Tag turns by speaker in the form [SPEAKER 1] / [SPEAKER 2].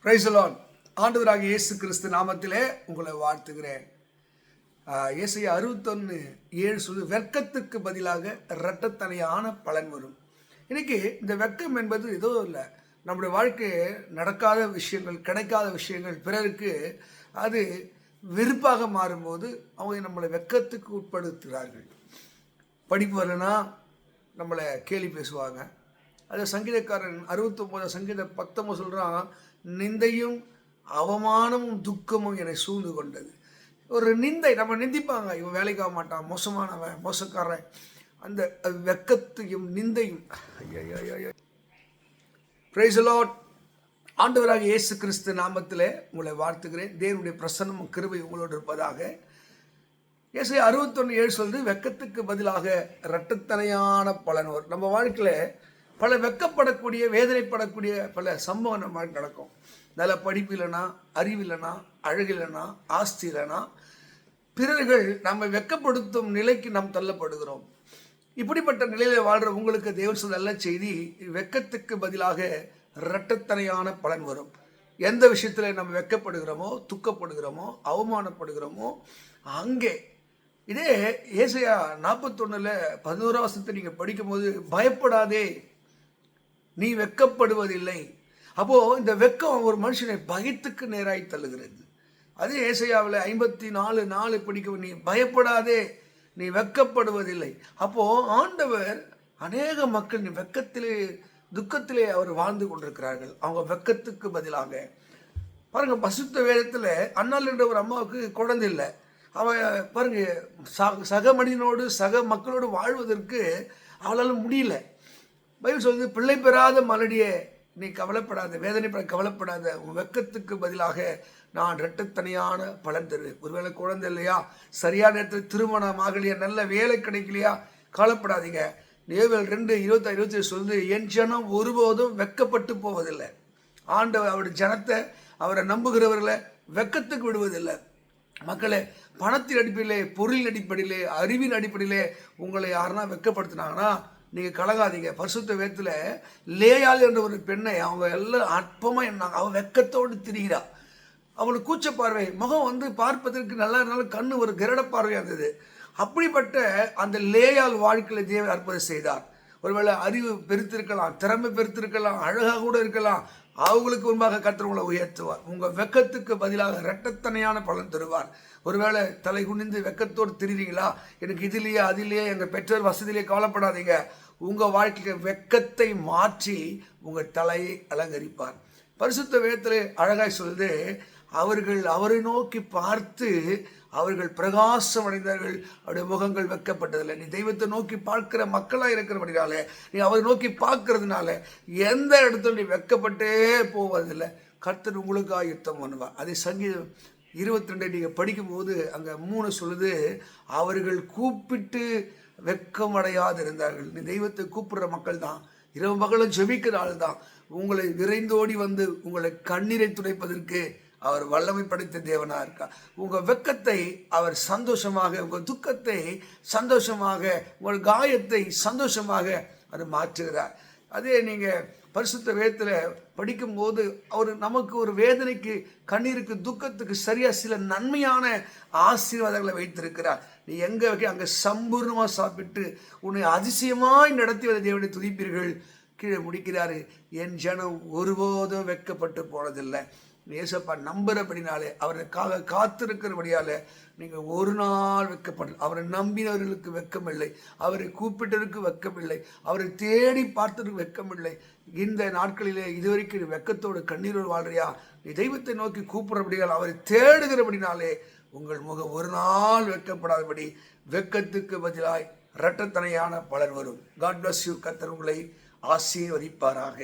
[SPEAKER 1] Praise the Lord. ஆண்டவராகிய இயேசு கிறிஸ்து நாமத்திலே உங்களை வாழ்த்துகிறேன். ஏசாயா 61:7 சொல்லு, வெட்கத்துக்கு பதிலாக இரட்டத்தனையான பலன் வரும். இன்னைக்கு இந்த வெட்கம் என்பது ஏதோ இல்லை, நம்முடைய வாழ்க்கையை நடக்காத விஷயங்கள், கிடைக்காத விஷயங்கள் பிறருக்கு அது வெறுப்பாக மாறும்போது அவங்க நம்மளை வெட்கத்துக்கு உட்படுத்துகிறார்கள். படிப்பு வரலன்னா நம்மளை கேலி பேசுவாங்க. அது சங்கீதக்காரன் 69 சங்கீதம் 19 சொல்கிறான், நிந்தையும் அவமானமும் துக்கமும் என்னை சூழ்ந்து கொண்டது. ஒரு நிந்தை, நம்ம நிந்திப்பாங்க, இவன் வேலைக்கு ஆக மாட்டான், மோசமானவன், மோசக்காரன். அந்த வெட்கத்தையும் நிந்தையும் பிரைஸ் தி லார்ட். ஆண்டவராக இயேசு கிறிஸ்து நாமத்திலே உங்களை வாழ்த்துகிறேன். தேவனுடைய பிரசன்னமும் கிருபை உங்களோடு இருப்பதாக. ஏசாயா 61:7 சொல்லுது, வெட்கத்துக்கு பதிலாக இரட்டத்தனையான பலன் வரும். நம்ம வாழ்க்கையில் பல வெட்கப்படக்கூடிய, வேதனைப்படக்கூடிய பல சம்பவம் நம்ம நடக்கும். நல்ல படிப்பு இல்லைன்னா, அறிவு இல்லைன்னா, அழகு இல்லைன்னா, ஆஸ்தி இல்லைன்னா, பிறர்கள் நம்ம வெட்கப்படுத்தும் நிலைக்கு நாம் தள்ளப்படுகிறோம். இப்படிப்பட்ட நிலையில் வாழ்கிற உங்களுக்கு தேவன் சொல்ல நல்ல செய்தி, வெட்கத்துக்கு பதிலாக இரட்டத்தனையான பலன் வரும். எந்த விஷயத்தில் நம்ம வெட்கப்படுகிறோமோ, துக்கப்படுகிறோமோ, அவமானப்படுகிறோமோ, அங்கே இதே ஏசாயா 41:11 நீங்கள் படிக்கும்போது, பயப்படாதே, நீ வெட்கப்படுவதில்லை. அப்போது இந்த வெட்கம் ஒரு மனுஷனை பயத்துக்கு நேராய் தள்ளுகிறது. அதே ஏசாயாவில் 54:4 படிக்கும், நீ பயப்படாதே, நீ வெட்கப்படுவதில்லை. அப்போது ஆண்டவர் அநேக மக்கள் நீ வெட்கத்திலே, துக்கத்திலே அவர் வாழ்ந்து கொண்டிருக்கிறார்கள். அவங்க வெட்கத்துக்கு பதிலாக பாருங்கள், பசுத்த வேதத்தில் அண்ணாள் என்ற ஒரு அம்மாவுக்கு குழந்தை இல்லை. அவன் பாருங்க, சக மனிதனோடு சக மக்களோடு வாழ்வதற்கு அவளால் முடியல. பைபிள் சொல்லுது, பிள்ளை பெறாத மலடியே நீ கவலைப்படாத, வேதனைப்பட கவலைப்படாத, உன் வெட்கத்துக்கு பதிலாக நான் இரட்டத்தனையான பலன் தருவேன். ஒருவேளை குழந்தை இல்லையா, சரியான நேரத்தில் திருமணம் ஆகலையா, நல்ல வேலை கிடைக்கலையா, கவலைப்படாதீங்க. லேவியர் 2:26 சொல்லுது, என் ஜனம் ஒருபோதும் வெட்கப்பட்டு போவதில்லை. ஆண்டவர் அவருடைய ஜனத்தை, அவரை நம்புகிறவர்களை வெட்கத்துக்கு விடுவதில்லை. மக்களே, பணத்தின் அடிப்படையிலே, பொருளின் அடிப்படையிலே, அறிவின் அடிப்படையிலே உங்களை யாருன்னா வெட்கப்படுத்தினாங்கன்னா நீங்கள் கலகாதீங்க. பரிசுத்த வேதத்தில் லேயாள் என்ற ஒரு பெண்ணை அவங்க எல்லாம் அற்பமாக என்னாங்க. அவள் வெட்கத்தோடு திரிகிறா. அவளுக்கு கூச்ச பார்வை, முகம் பார்ப்பதற்கு நல்லா இருந்தாலும் கண்ணு ஒரு கிரட பார்வையாக இருந்தது. அப்படிப்பட்ட அந்த லேயாள் வாழ்க்கையில் தேவன் அற்புதம் செய்தார். ஒருவேளை அறிவு பெருத்திருக்கலாம், திறமை பெருத்திருக்கலாம், அழகாக கூட இருக்கலாம். அவங்களுக்கு முன்பாக கர்த்தர் உங்களை உயர்த்துவார். உங்கள் வெட்கத்துக்கு பதிலாக இரட்டத்தனையான பலன் தருவார். ஒருவேளை தலை குனிந்து வெட்கத்தோடு திரிறீங்களா, எனக்கு இதுலையே அதிலேயே எங்கள் பெற்றோர் வசதியிலே கவலைப்படாதீங்க. உங்கள் வாழ்க்கையில் வெட்கத்தை மாற்றி உங்கள் தலையை அலங்கரிப்பார். பரிசுத்த வேதத்திலே அழகாய் சொல்லுது, அவர்கள் அவரை நோக்கி பார்த்து அவர்கள் பிரகாசம் அடைந்தார்கள், அவருடைய முகங்கள் வெட்கப்பட்டதில்லை. நீ தெய்வத்தை நோக்கி பார்க்கிற மக்களாக இருக்கிறபடினால, நீ அவரை நோக்கி பார்க்கறதுனால எந்த இடத்துல நீ வெட்கப்பட்டே போவதில்லை. கர்த்தர் உங்களுக்காக யுத்தம் பண்ணுவார். அதே சங்கீதம் 22 நீங்கள் படிக்கும்போது அங்கே 3 சொல்லுது, அவர்கள் கூப்பிட்டு வெட்கமடையாது இருந்தார்கள். நீ தெய்வத்தை கூப்பிடுற மக்கள் தான், இரவு மகளும் ஜெபிக்கிற ஆள் தான். உங்களை விரைந்தோடி வந்து உங்களை கண்ணீரை துடைப்பதற்கு அவர் வல்லமை படைத்த தேவனாக இருக்கார். உங்கள் வெட்கத்தை அவர் சந்தோஷமாக, உங்கள் துக்கத்தை சந்தோஷமாக, உங்கள் காயத்தை சந்தோஷமாக அது மாற்றுகிறார். அதே நீங்கள் பரிசுத்த வேதத்தில் படிக்கும்போது அவர் நமக்கு ஒரு வேதனைக்கு, கண்ணீருக்கு, துக்கத்துக்கு சரியாக சில நன்மையான ஆசீர்வாதங்களை வைத்திருக்கிறார். நீ எங்கே வைக்க அங்கே சம்பூர்ணமாக சாப்பிட்டு உன்னை அதிசயமாய் நடத்தி வந்த தேவனை துதிப்பீர்கள். கீழே முடிக்கிறாரு, என் ஜனம் ஒருபோதும் வெட்கப்பட்டு போனதில்லை. ஏசப்பா நம்புறபடினாலே, அவருக்காக காத்திருக்கிறபடியால் நீங்கள் ஒரு நாள் வெட்கப்படல. அவரை நம்பினவர்களுக்கு வெட்கமில்லை, அவரை கூப்பிட்டவருக்கு வெட்கமில்லை, அவரை தேடி பார்த்தவருக்கு வெட்கமில்லை. இந்த நாட்களிலே இதுவரைக்கும் வெட்கத்தோடு கண்ணீரோடு வாழ்றியா, நீ தெய்வத்தை நோக்கி கூப்பிடுறபடியால், அவரை தேடுகிறபடினாலே உங்கள் முகம் ஒரு நாள் வெட்கப்படாதபடி வெட்கத்துக்கு பதிலாய் இரட்டத்தனையான பலன் வரும். God bless you. கர்த்தர் உங்களை ஆசீர்வதிப்பாராக.